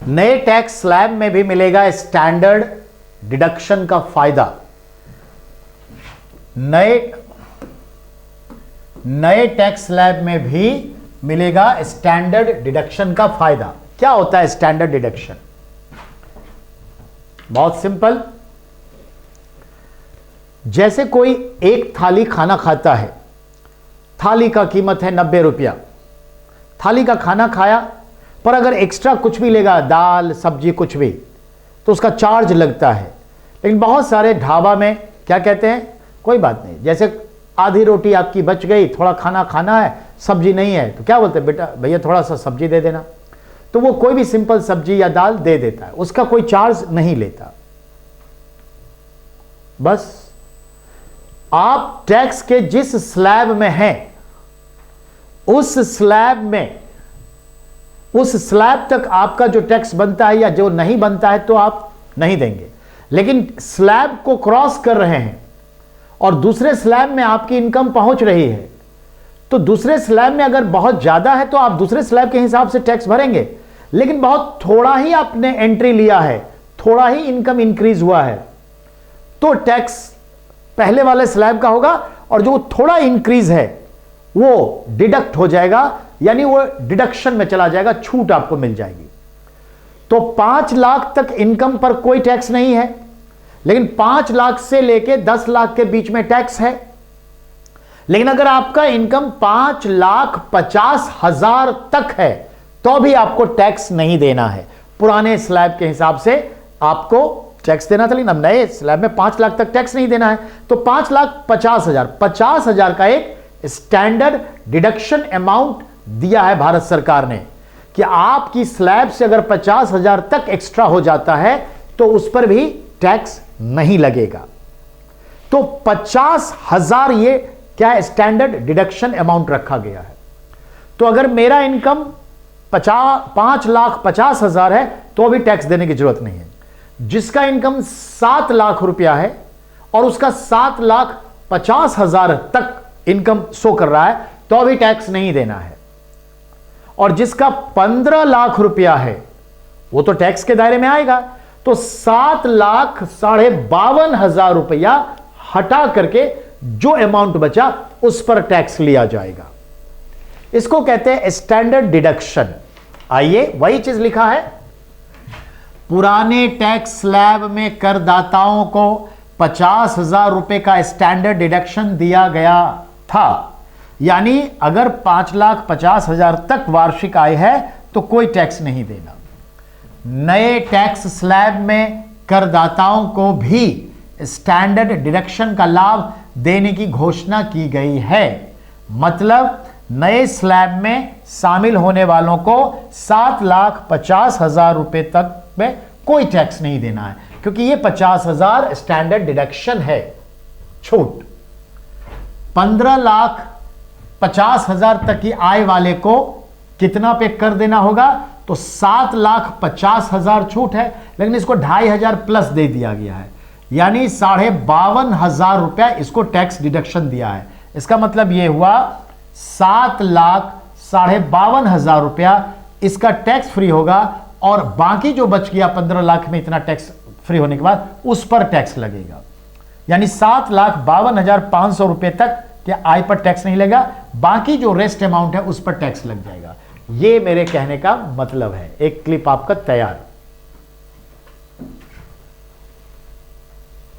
नए tax slab में भी मिलेगा स्टैंडर्ड डिडक्शन का फायदा। नए टैक्स स्लैब में भी मिलेगा स्टैंडर्ड डिडक्शन का फायदा। क्या होता है स्टैंडर्ड डिडक्शन? बहुत सिंपल। जैसे कोई एक थाली खाना खाता है, थाली का कीमत है 90 रुपया, थाली का खाना खाया, पर अगर एक्स्ट्रा कुछ भी लेगा, दाल सब्जी कुछ भी, तो उसका चार्ज लगता है। लेकिन बहुत सारे ढाबा में क्या कहते हैं, कोई बात नहीं, जैसे आधी रोटी आपकी बच गई, थोड़ा खाना खाना है, सब्जी नहीं है, तो क्या बोलते हैं, बेटा भैया थोड़ा सा सब्जी दे देना, तो वो कोई भी सिंपल सब्जी या दाल दे देता है, उसका कोई चार्ज नहीं लेता। बस आप टैक्स के जिस स्लैब में हैं, उस स्लैब तक आपका जो टैक्स बनता है या जो नहीं बनता है तो आप नहीं देंगे। लेकिन स्लैब को क्रॉस कर रहे हैं और दूसरे स्लैब में आपकी इनकम पहुंच रही है, तो दूसरे स्लैब में अगर बहुत ज्यादा है तो आप दूसरे स्लैब के हिसाब से टैक्स भरेंगे। लेकिन बहुत थोड़ा ही आपने एंट्री लिया है, थोड़ा ही इनकम इंक्रीज हुआ है, तो टैक्स पहले वाले स्लैब का होगा, और जो थोड़ा इंक्रीज है वो डिडक्ट हो जाएगा, यानी वो डिडक्शन में चला जाएगा, छूट आपको मिल जाएगी। तो 5 लाख तक इनकम पर कोई टैक्स नहीं है, लेकिन 5 लाख से लेके 10 लाख के बीच में टैक्स है। लेकिन अगर आपका इनकम 5,50,000 तक है तो भी आपको टैक्स नहीं देना है। पुराने स्लैब के हिसाब से आपको टैक्स देना था, लेकिन अब नए स्लैब में 5 लाख तक टैक्स नहीं देना है। तो 5,50,000 का एक स्टैंडर्ड डिडक्शन अमाउंट दिया है भारत सरकार ने, कि आपकी स्लैब से अगर 50,000 तक एक्स्ट्रा हो जाता है तो उस पर भी टैक्स नहीं लगेगा। तो 50,000 ये क्या है, स्टैंडर्ड डिडक्शन अमाउंट रखा गया है। तो अगर मेरा इनकम 5,50,000 है तो भी टैक्स देने की जरूरत नहीं है। जिसका इनकम 7 लाख रुपया है और उसका 7,50,000 तक इनकम शो कर रहा है तो अभी टैक्स नहीं देना है। और जिसका 15 लाख रुपया है वो तो टैक्स के दायरे में आएगा। तो 7,52,500 रुपया हटा करके जो अमाउंट बचा उस पर टैक्स लिया जाएगा। इसको कहते हैं स्टैंडर्ड डिडक्शन। आइए, वही चीज लिखा है, पुराने टैक्स स्लैब में करदाताओं को 50,000 रुपए का स्टैंडर्ड डिडक्शन दिया गया था। यानी अगर 5,50,000 तक वार्षिक आय है तो कोई टैक्स नहीं देना। नए टैक्स स्लैब में करदाताओं को भी स्टैंडर्ड डिडक्शन का लाभ देने की घोषणा की गई है। मतलब नए स्लैब में शामिल होने वालों को 7,50,000 रुपए तक में कोई टैक्स नहीं देना है, क्योंकि ये 50,000 स्टैंडर्ड डिडक्शन है, छूट। 15,50,000 तक की आय वाले को कितना पे कर देना होगा, तो 7,50,000 छूट है, लेकिन इसको 2,500 प्लस दे दिया गया है, यानी 52,500 रुपया इसको टैक्स डिडक्शन दिया है। इसका मतलब यह हुआ 7,52,500 रुपया इसका टैक्स फ्री होगा, और बाकी जो बच गया 15 लाख में इतना टैक्स फ्री होने के बाद उस पर टैक्स लगेगा। यानी 7,52,500 रुपए तक के आय पर टैक्स नहीं लगेगा, बाकी जो रेस्ट अमाउंट है उस पर टैक्स लग जाएगा। ये मेरे कहने का मतलब है। एक क्लिप आपका तैयार।